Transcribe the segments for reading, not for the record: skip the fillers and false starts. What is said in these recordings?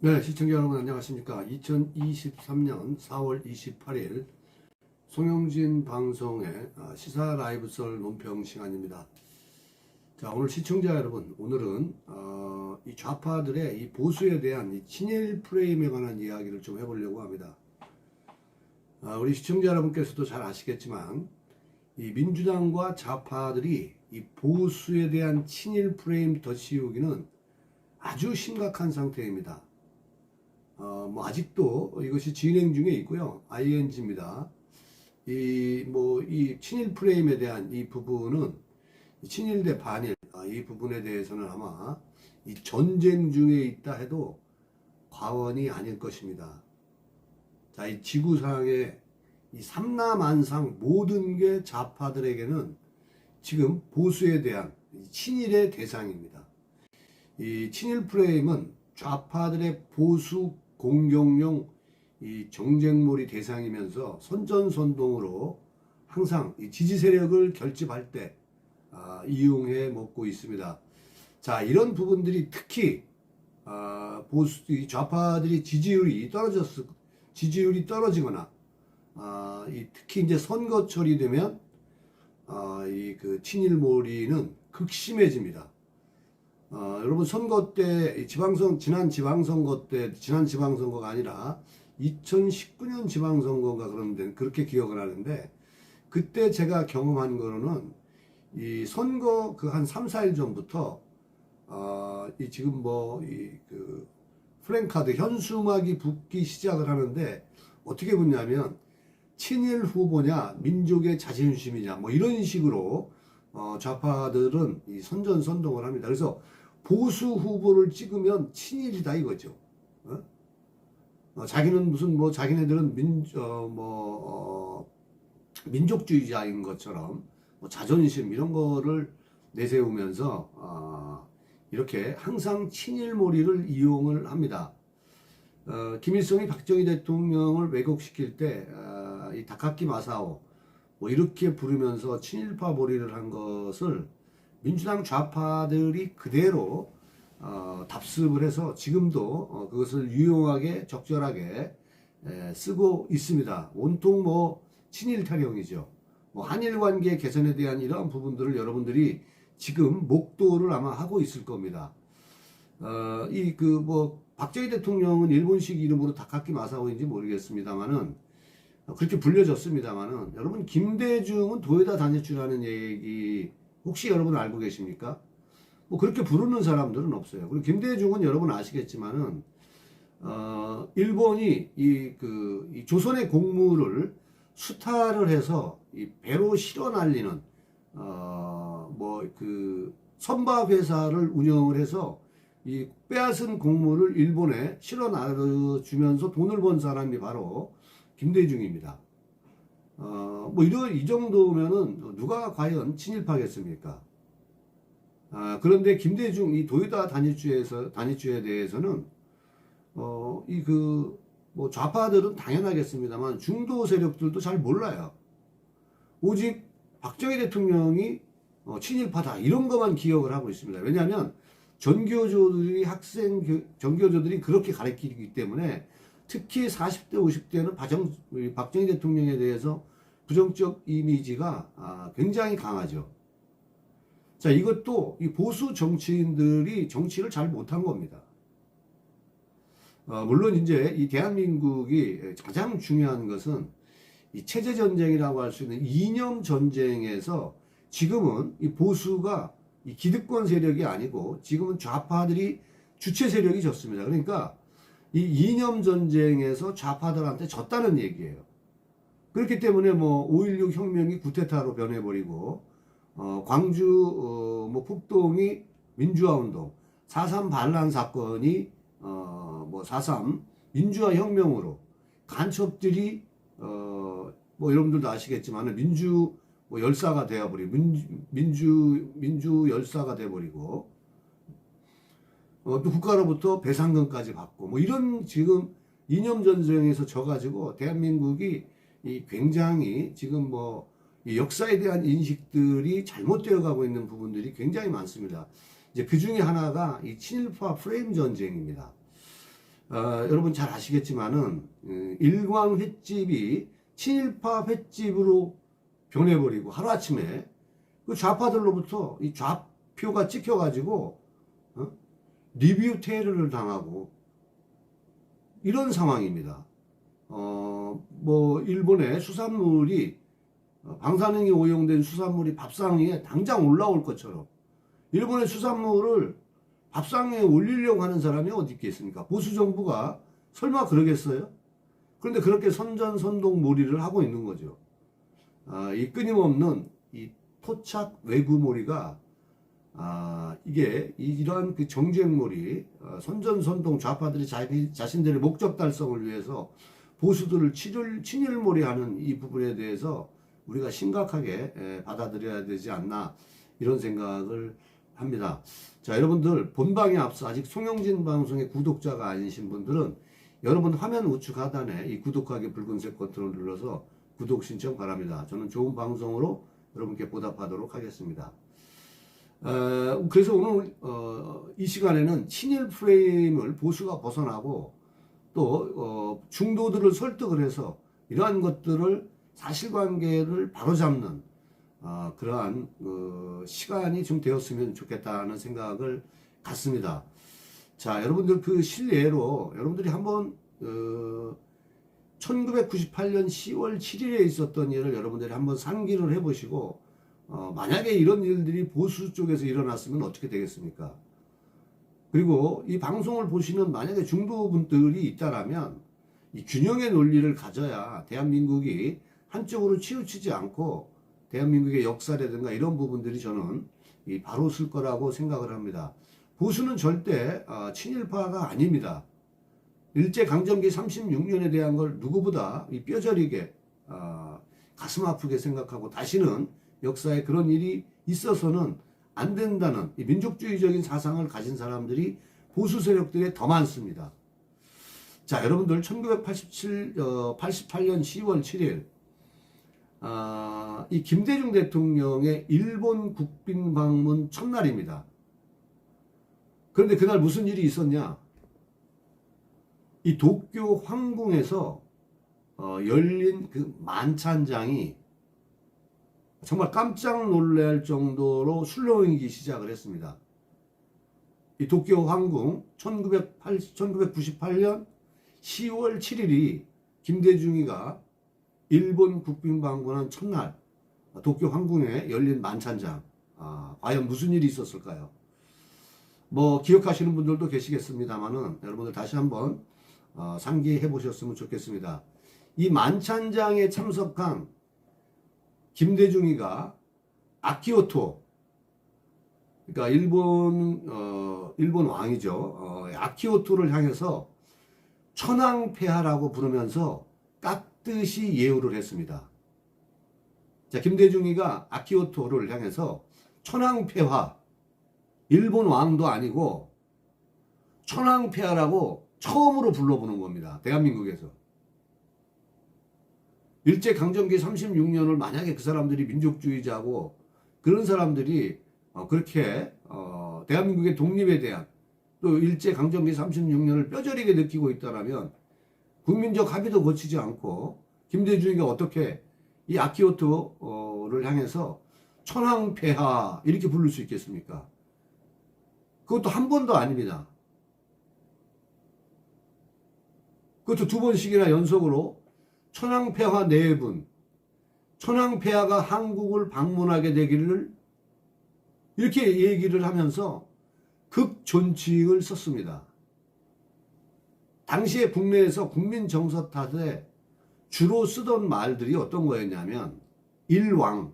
네, 시청자 여러분 안녕하십니까. 2023년 4월 28일 송영진 방송의 시사 라이브 썰 논평 시간입니다. 자, 오늘 시청자 여러분, 오늘은 이 좌파들의 이 보수에 대한 이 친일 프레임에 관한 이야기를 좀 해보려고 합니다. 우리 시청자 여러분께서도 잘 아시겠지만 이 민주당과 좌파들이 이 보수에 대한 친일 프레임 덧씌우기는 아주 심각한 상태입니다. 아직도 이것이 진행 중에 있고요. ING입니다. 이 친일 프레임에 대한 이 부분은 친일 대 반일, 이 부분에 대해서는 아마 이 전쟁 중에 있다 해도 과언이 아닐 것입니다. 자, 이 지구상의 이 삼라만상 모든 게 좌파들에게는 지금 보수에 대한 친일의 대상입니다. 이 친일 프레임은 좌파들의 보수 공격용 이 정쟁몰이 대상이면서 선전선동으로 항상 이 지지 세력을 결집할 때 이용해 먹고 있습니다. 자, 이런 부분들이 특히 이 좌파들이 지지율이 떨어지거나 특히 이제 선거철이 되면 이 그 친일몰이는 극심해집니다. 여러분 선거 때 지난 지방선거가 아니라 2019년 지방선거가 그렇게 기억을 하는데, 그때 제가 경험한 거로는 이 선거 그 한 3, 4일 전부터 지금 그 플랜카드 현수막이 붙기 시작을 하는데, 어떻게 붙냐면 친일 후보냐 민족의 자존심이냐 이런 식으로 좌파들은 이 선전선동을 합니다. 그래서 보수 후보를 찍으면 친일이다 이거죠. 자기는 자기네들은 민족주의자인 것처럼 자존심 이런 거를 내세우면서 이렇게 항상 친일몰이를 이용을 합니다. 김일성이 박정희 대통령을 왜곡시킬 때 이 다카키 마사오 이렇게 부르면서 친일파 몰이를 한 것을 민주당 좌파들이 그대로 답습을 해서 지금도 그것을 유용하게 적절하게 쓰고 있습니다. 온통 친일 타령이죠. 한일 관계 개선에 대한 이러한 부분들을 여러분들이 지금 목도를 아마 하고 있을 겁니다. 박정희 대통령은 일본식 이름으로 다카키 마사오인지 모르겠습니다만은 그렇게 불려졌습니다만은, 여러분 김대중은 도요다 다니츠라는 얘기 혹시 여러분 알고 계십니까? 그렇게 부르는 사람들은 없어요. 그리고 김대중은 여러분 아시겠지만은 일본이 이 조선의 곡물을 수탈을 해서 이 배로 실어 날리는 선박 회사를 운영을 해서 이 빼앗은 곡물을 일본에 실어 나르주면서 돈을 번 사람이 바로 김대중입니다. 이 정도면은 누가 과연 친일파겠습니까? 그런데 김대중 이 도요다 다니츠에 대해서는 좌파들은 당연하겠습니다만 중도 세력들도 잘 몰라요. 오직 박정희 대통령이 친일파다 이런 것만 기억을 하고 있습니다. 왜냐하면 전교조들이 그렇게 가르치기 때문에, 특히 40대 50대는 박정희 대통령에 대해서 부정적 이미지가 굉장히 강하죠. 자, 이것도 이 보수 정치인들이 정치를 잘 못한 겁니다. 물론 이제 이 대한민국이 가장 중요한 것은 이 체제 전쟁이라고 할 수 있는 이념 전쟁에서 지금은 이 보수가 이 기득권 세력이 아니고 지금은 좌파들이 주체 세력이 졌습니다. 그러니까 이 이념 전쟁에서 좌파들한테 졌다는 얘기예요. 그렇기 때문에 5.16 혁명이 구테타로 변해버리고 광주 폭동이 민주화 운동, 4.3 반란 사건이 4.3 민주화 혁명으로 간첩들이 여러분들도 아시겠지만 민주 열사가 되어버리고 민주 열사가 되어버리고 또 국가로부터 배상금까지 받고 이런 지금 이념 전쟁에서 져가지고 대한민국이 굉장히 지금 이 역사에 대한 인식들이 잘못되어 가고 있는 부분들이 굉장히 많습니다. 이제 그 중에 하나가 이 친일파 프레임 전쟁입니다. 여러분 잘 아시겠지만은 일광 횟집이 친일파 횟집으로 변해버리고 하루아침에 그 좌파들로부터 이 좌표가 찍혀가지고 리뷰 테러를 당하고 이런 상황입니다. 뭐 일본의 수산물이 방사능이 오염된 수산물이 밥상 위에 당장 올라올 것처럼 일본의 수산물을 밥상 위에 올리려고 하는 사람이 어디 있겠습니까? 보수 정부가 설마 그러겠어요? 그런데 그렇게 선전선동몰이를 하고 있는 거죠. 이 끊임없는 이 토착 왜구몰이가 이게 이러한 그 정쟁몰이 선전선동 좌파들이 자신들의 목적 달성을 위해서 보수들을 친일몰이하는 이 부분에 대해서 우리가 심각하게 받아들여야 되지 않나 이런 생각을 합니다. 자, 여러분들 본방에 앞서 아직 송영진 방송의 구독자가 아니신 분들은 여러분 화면 우측 하단에 이 구독하기 붉은색 버튼을 눌러서 구독 신청 바랍니다. 저는 좋은 방송으로 여러분께 보답하도록 하겠습니다. 그래서 오늘 이 시간에는 친일 프레임을 보수가 벗어나고 또 중도들을 설득을 해서 이러한 것들을 사실관계를 바로잡는 그러한 시간이 좀 되었으면 좋겠다는 생각을 갖습니다. 자, 여러분들 그 실례로 여러분들이 한번 1998년 10월 7일에 있었던 일을 여러분들이 한번 상기를 해보시고 만약에 이런 일들이 보수 쪽에서 일어났으면 어떻게 되겠습니까? 그리고 이 방송을 보시는 만약에 중도분들이 있다라면 이 균형의 논리를 가져야 대한민국이 한쪽으로 치우치지 않고 대한민국의 역사라든가 이런 부분들이 저는 바로 쓸 거라고 생각을 합니다. 보수는 절대 친일파가 아닙니다. 일제강점기 36년에 대한 걸 누구보다 뼈저리게 가슴 아프게 생각하고 다시는 역사에 그런 일이 있어서는 안 된다는 이 민족주의적인 사상을 가진 사람들이 보수 세력들에 더 많습니다. 자, 여러분들 1988년 10월 7일 이 김대중 대통령의 일본 국빈 방문 첫날입니다. 그런데 그날 무슨 일이 있었냐? 이 도쿄 황궁에서 열린 그 만찬장이 정말 깜짝 놀랄 정도로 술렁이기 시작을 했습니다. 이 도쿄 황궁 1998년 10월 7일이 김대중이가 일본 국빈 방문한 첫날 도쿄 황궁에 열린 만찬장. 과연 무슨 일이 있었을까요? 뭐 기억하시는 분들도 계시겠습니다만은 여러분들 다시 한번 상기해 보셨으면 좋겠습니다. 이 만찬장에 참석한 김대중이가 아키오토, 그러니까 일본 왕이죠. 아키오토를 향해서 천황폐하라고 부르면서 깍듯이 예우를 했습니다. 자, 김대중이가 아키오토를 향해서 천황폐하, 일본 왕도 아니고 천황폐하라고 처음으로 불러보는 겁니다. 대한민국에서. 일제강점기 36년을 만약에 그 사람들이 민족주의자고 그런 사람들이 그렇게 대한민국의 독립에 대한 또 일제강점기 36년을 뼈저리게 느끼고 있다라면 국민적 합의도 거치지 않고 김대중이가 어떻게 이 아키오토를 향해서 천황폐하 이렇게 부를 수 있겠습니까? 그것도 한 번도 아닙니다. 그것도 두 번씩이나 연속으로 천황폐하 4분, 천황폐하가 한국을 방문하게 되기를 이렇게 얘기를 하면서 극존칭을 썼습니다. 당시에 국내에서 국민정서탓에 주로 쓰던 말들이 어떤 거였냐면 일왕,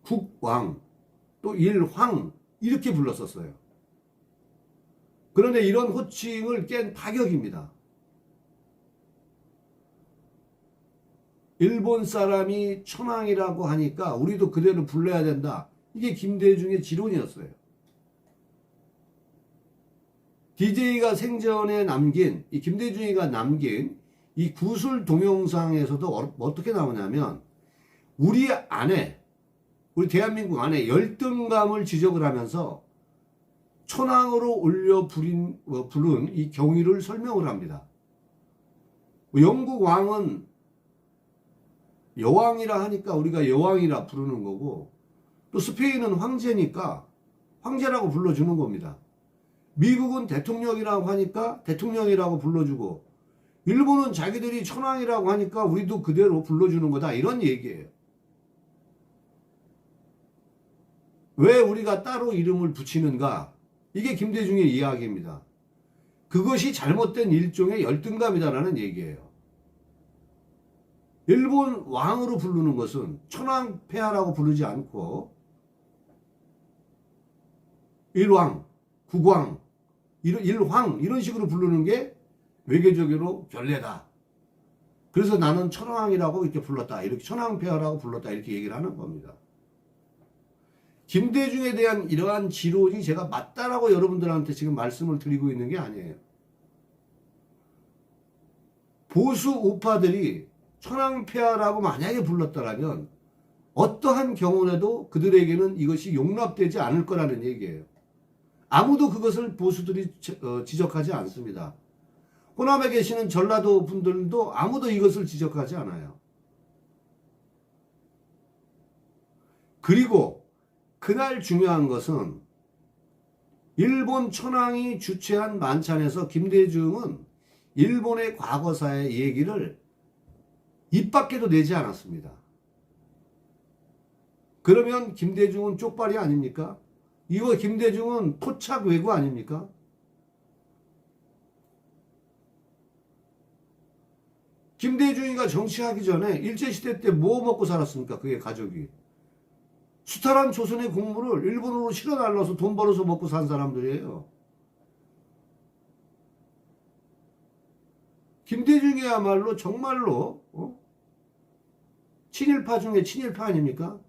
국왕, 또 일황 이렇게 불렀었어요. 그런데 이런 호칭을 깬 파격입니다. 일본 사람이 천황이라고 하니까 우리도 그대로 불러야 된다. 이게 김대중의 지론이었어요. DJ가 생전에 남긴, 이 김대중이가 남긴 이 구술 동영상에서도 어떻게 나오냐면 우리 안에, 우리 대한민국 안에 열등감을 지적을 하면서 천황으로 올려 부른 이 경위를 설명을 합니다. 영국 왕은 여왕이라 하니까 우리가 여왕이라 부르는 거고, 또 스페인은 황제니까 황제라고 불러주는 겁니다. 미국은 대통령이라고 하니까 대통령이라고 불러주고, 일본은 자기들이 천황이라고 하니까 우리도 그대로 불러주는 거다, 이런 얘기예요. 왜 우리가 따로 이름을 붙이는가? 이게 김대중의 이야기입니다. 그것이 잘못된 일종의 열등감이다라는 얘기예요. 일본 왕으로 부르는 것은 천황폐하라고 부르지 않고 일왕, 국왕, 일황 이런 식으로 부르는 게 외교적으로 결례다. 그래서 나는 천황이라고 이렇게 불렀다, 이렇게 천황폐하라고 불렀다, 이렇게 얘기를 하는 겁니다. 김대중에 대한 이러한 지론이 제가 맞다라고 여러분들한테 지금 말씀을 드리고 있는 게 아니에요. 보수 우파들이 천황폐하라고 만약에 불렀다라면 어떠한 경우라도 그들에게는 이것이 용납되지 않을 거라는 얘기예요. 아무도 그것을 보수들이 지적하지 않습니다. 호남에 계시는 전라도 분들도 아무도 이것을 지적하지 않아요. 그리고 그날 중요한 것은 일본 천황이 주최한 만찬에서 김대중은 일본의 과거사의 얘기를 입 밖에도 내지 않았습니다. 그러면 김대중은 쪽발이 아닙니까? 이거 김대중은 토착 외구 아닙니까? 김대중이가 정치하기 전에 일제시대 때 뭐 먹고 살았습니까? 그게 가족이. 수탈한 조선의 국물을 일본으로 실어 날라서 돈 벌어서 먹고 산 사람들이에요. 김대중이야말로 정말로 친일파 중에 친일파 아닙니까?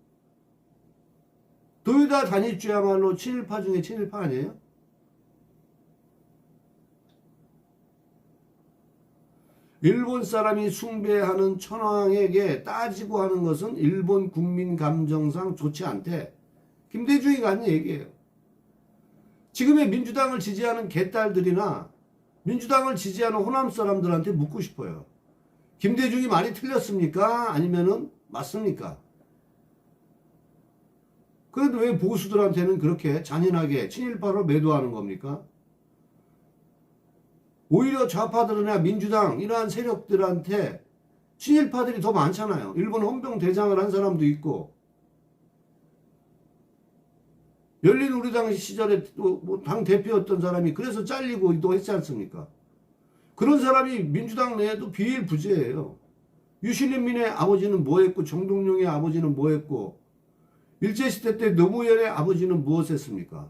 도요다 단일주야말로 친일파 중에 친일파 아니에요? 일본 사람이 숭배하는 천황에게 따지고 하는 것은 일본 국민 감정상 좋지 않대. 김대중이가 한 얘기예요. 지금의 민주당을 지지하는 개딸들이나 민주당을 지지하는 호남 사람들한테 묻고 싶어요. 김대중이 말이 틀렸습니까? 아니면은 맞습니까? 그래도 왜 보수들한테는 그렇게 잔인하게 친일파로 매도하는 겁니까? 오히려 좌파들이나 민주당 이러한 세력들한테 친일파들이 더 많잖아요. 일본 헌병대장을 한 사람도 있고, 열린우리당 시절에 또 당 대표였던 사람이 그래서 잘리고 또 했지 않습니까? 그런 사람이 민주당 내에도 비일부재예요. 유시민의 아버지는 뭐 했고, 정동영의 아버지는 뭐 했고, 일제시대 때 노무현의 아버지는 무엇 했습니까?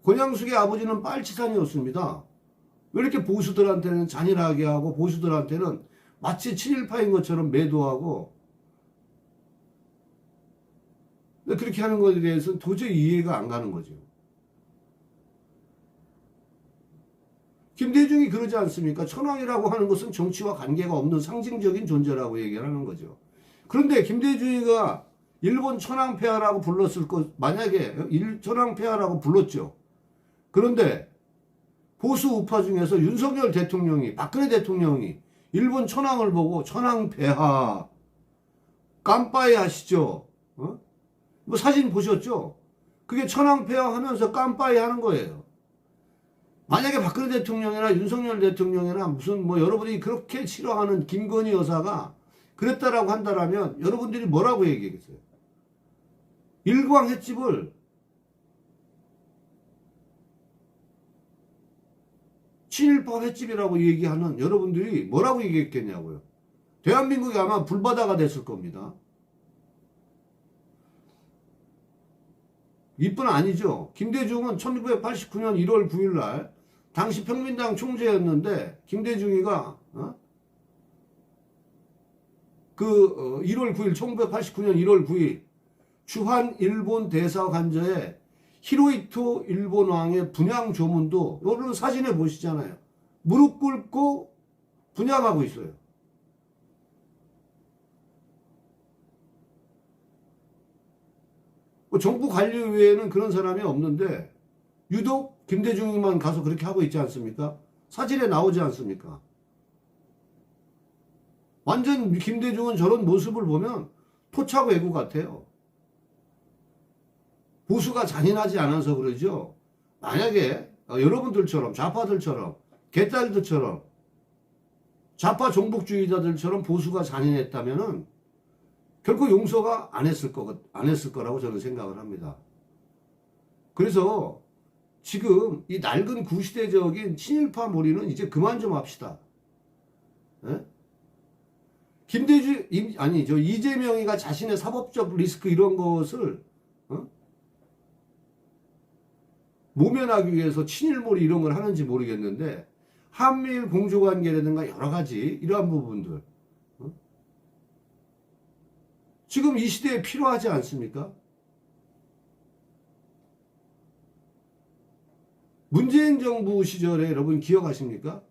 권양숙의 아버지는 빨치산이었습니다. 왜 이렇게 보수들한테는 잔인하게 하고 보수들한테는 마치 친일파인 것처럼 매도하고, 그렇게 하는 것에 대해서는 도저히 이해가 안 가는 거죠. 김대중이 그러지 않습니까? 천황이라고 하는 것은 정치와 관계가 없는 상징적인 존재라고 얘기를 하는 거죠. 그런데 김대중이가 일본 천황폐하라고 불렀을 것, 만약에 천황폐하라고 불렀죠. 그런데 보수 우파 중에서 윤석열 대통령이, 박근혜 대통령이 일본 천황을 보고 천황폐하 깜빠이 하시죠. 뭐 사진 보셨죠? 그게 천황폐하 하면서 깜빠이 하는 거예요. 만약에 박근혜 대통령이나 윤석열 대통령이나 무슨 뭐 여러분이 그렇게 싫어하는 김건희 여사가 그랬다라고 한다라면 여러분들이 뭐라고 얘기하겠어요? 일광 횟집을 친일파 횟집이라고 얘기하는 여러분들이 뭐라고 얘기했겠냐고요. 대한민국이 아마 불바다가 됐을 겁니다. 이뿐 아니죠. 김대중은 1989년 1월 9일 날 당시 평민당 총재였는데 김대중이가 1월 9일 1989년 1월 9일 주한 일본 대사 관저에 히로히토 일본 왕의 분향 조문도 여러분 사진에 보시잖아요. 무릎 꿇고 분향하고 있어요. 정부 관리 외에는 그런 사람이 없는데 유독 김대중이만 가서 그렇게 하고 있지 않습니까? 사진에 나오지 않습니까? 완전 김대중은 저런 모습을 보면 토착 외구 같아요. 보수가 잔인하지 않아서 그러죠. 만약에 여러분들처럼 좌파들처럼 개딸들처럼 좌파 종북주의자들처럼 보수가 잔인했다면은 결코 용서가 안 했을 거라고 저는 생각을 합니다. 그래서 지금 이 낡은 구시대적인 친일파 몰이는 이제 그만 좀 합시다. 예? 이재명이가 자신의 사법적 리스크 이런 것을 모면하기 위해서 친일몰이 이런 걸 하는지 모르겠는데 한미일 공조관계라든가 여러 가지 이러한 부분들 지금 이 시대에 필요하지 않습니까? 문재인 정부 시절에 여러분 기억하십니까?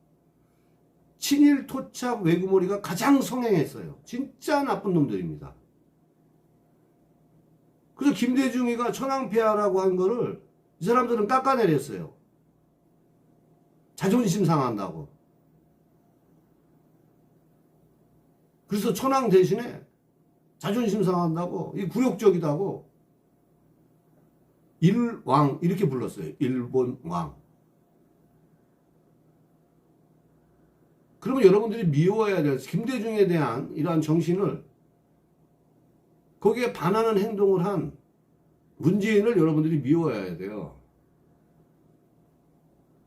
친일 토착 외구몰이가 가장 성행했어요. 진짜 나쁜 놈들입니다. 그래서 김대중이가 천황폐하라고 한 거를 이 사람들은 깎아내렸어요. 자존심 상한다고. 그래서 천황 대신에 자존심 상한다고, 이 굴욕적이다고 일왕 이렇게 불렀어요. 일본 왕. 그러면 여러분들이 미워해야 돼요. 김대중에 대한 이러한 정신을 거기에 반하는 행동을 한 문재인을 여러분들이 미워해야 돼요.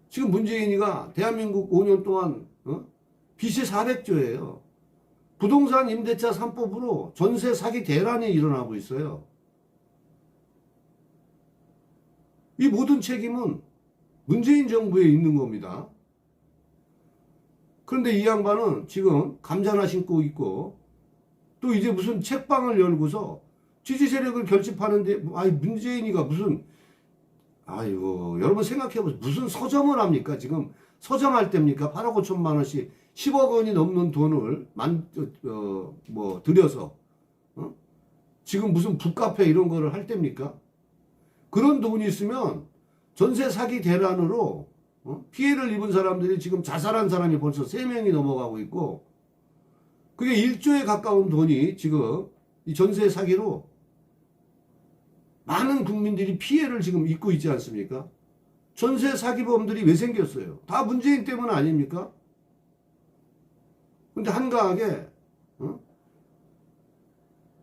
지금 문재인이가 대한민국 5년 동안 빚이 400조예요. 부동산 임대차 3법으로 전세 사기 대란이 일어나고 있어요. 이 모든 책임은 문재인 정부에 있는 겁니다. 그런데 이 양반은 지금 감자나 신고 있고 또 이제 무슨 책방을 열고서 지지 세력을 결집하는데 문재인이가 무슨 여러분 생각해보세요. 무슨 서점을 합니까? 지금 서점할 때입니까? 8억 5천만 원씩 10억 원이 넘는 돈을 들여서 지금 무슨 북카페 이런 거를 할 때입니까? 그런 돈이 있으면 전세 사기 대란으로 피해를 입은 사람들이 지금 자살한 사람이 벌써 3명이 넘어가고 있고 그게 1조에 가까운 돈이 지금 이 전세 사기로 많은 국민들이 피해를 지금 입고 있지 않습니까? 전세 사기범들이 왜 생겼어요? 다 문재인 때문 아닙니까? 근데 한가하게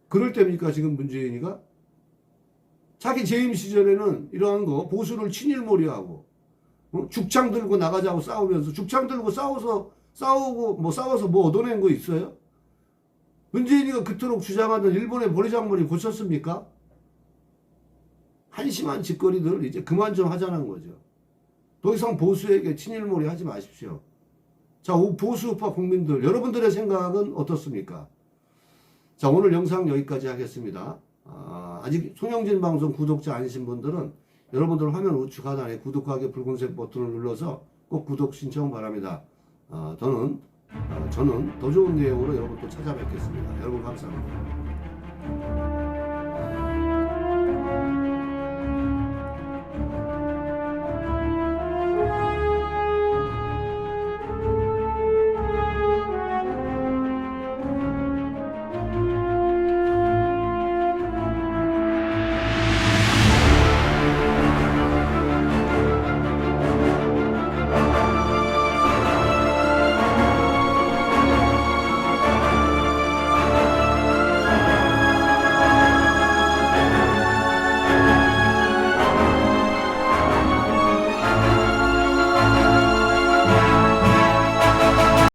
그럴 때입니까 지금 문재인이가? 자기 재임 시절에는 이러한 거 보수를 친일몰이하고 죽창 들고 나가자고 싸우면서 죽창 들고 싸워서 뭐 얻어낸 거 있어요? 문재인이가 그토록 주장하던 일본의 보리장머리 고쳤습니까? 한심한 짓거리들 이제 그만 좀 하자는 거죠. 더 이상 보수에게 친일몰이 하지 마십시오. 자, 보수파 국민들 여러분들의 생각은 어떻습니까? 자, 오늘 영상 여기까지 하겠습니다. 아직 손영진 방송 구독자 아니신 분들은 여러분들 화면 우측 하단에 구독하기 붉은색 버튼을 눌러서 꼭 구독 신청 바랍니다. 저는 더 좋은 내용으로 여러분 또 찾아뵙겠습니다. 여러분 감사합니다.